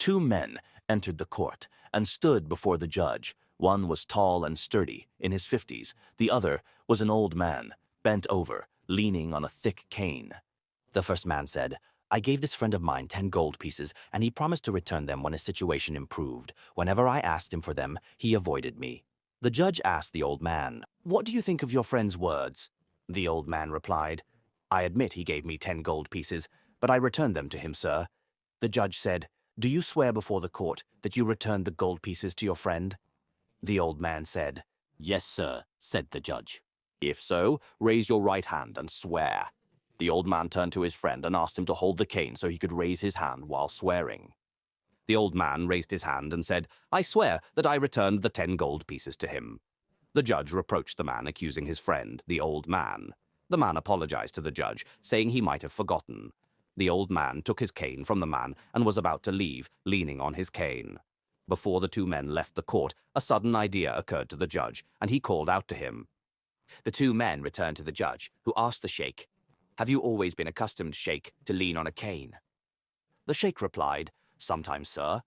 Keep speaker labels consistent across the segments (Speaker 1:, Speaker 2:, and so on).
Speaker 1: 2 men entered the court and stood before the judge. One was tall and sturdy, in his 50s. The other was an old man, bent over, leaning on a thick cane. The first man said, "I gave this friend of mine 10 gold pieces, and he promised to return them when his situation improved. Whenever I asked him for them, he avoided me." The judge asked the old man, "What do you think of your friend's words?" The old man replied, "I admit he gave me 10 gold pieces, but I returned them to him, sir." The judge said, "Do you swear before the court that you returned the gold pieces to your friend?" The old man said, "Yes, sir," said the judge. "If so, raise your right hand and swear." The old man turned to his friend and asked him to hold the cane so he could raise his hand while swearing. The old man raised his hand and said, "I swear that I returned the 10 gold pieces to him." The judge reproached the man, accusing his friend, the old man. The man apologized to the judge, saying he might have forgotten. The old man took his cane from the man and was about to leave, leaning on his cane. Before the 2 men left the court, a sudden idea occurred to the judge, and he called out to him. The 2 men returned to the judge, who asked the sheikh, "Have you always been accustomed, sheikh, to lean on a cane?" The sheikh replied, "Sometimes, sir."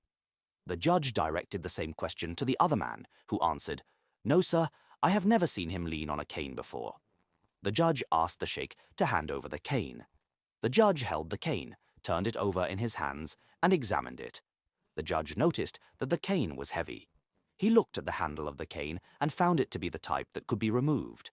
Speaker 1: The judge directed the same question to the other man, who answered, "No, sir, I have never seen him lean on a cane before." The judge asked the sheikh to hand over the cane. The judge held the cane, turned it over in his hands, and examined it. The judge noticed that the cane was heavy. He looked at the handle of the cane and found it to be the type that could be removed.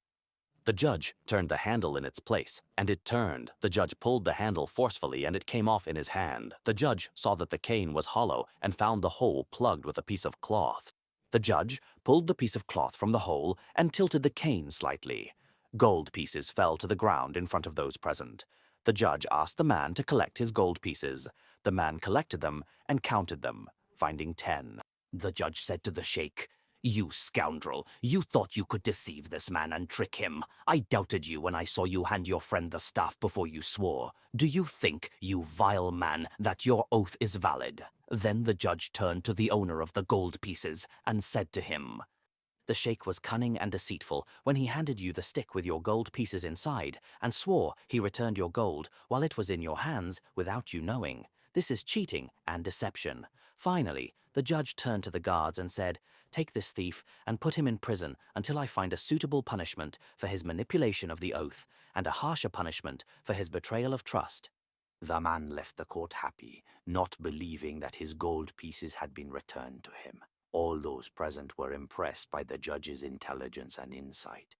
Speaker 1: The judge turned the handle in its place, and it turned. The judge pulled the handle forcefully, and it came off in his hand. The judge saw that the cane was hollow and found the hole plugged with a piece of cloth. The judge pulled the piece of cloth from the hole and tilted the cane slightly. Gold pieces fell to the ground in front of those present. The judge asked the man to collect his gold pieces. The man collected them and counted them, finding 10. The judge said to the sheikh, "You scoundrel, you thought you could deceive this man and trick him. I doubted you when I saw you hand your friend the staff before you swore. Do you think, you vile man, that your oath is valid?" Then the judge turned to the owner of the gold pieces and said to him, "The sheikh was cunning and deceitful when he handed you the stick with your gold pieces inside and swore he returned your gold while it was in your hands without you knowing. This is cheating and deception." Finally, the judge turned to the guards and said, "Take this thief and put him in prison until I find a suitable punishment for his manipulation of the oath and a harsher punishment for his betrayal of trust." The man left the court happy, not believing that his gold pieces had been returned to him. All those present were impressed by the judge's intelligence and insight.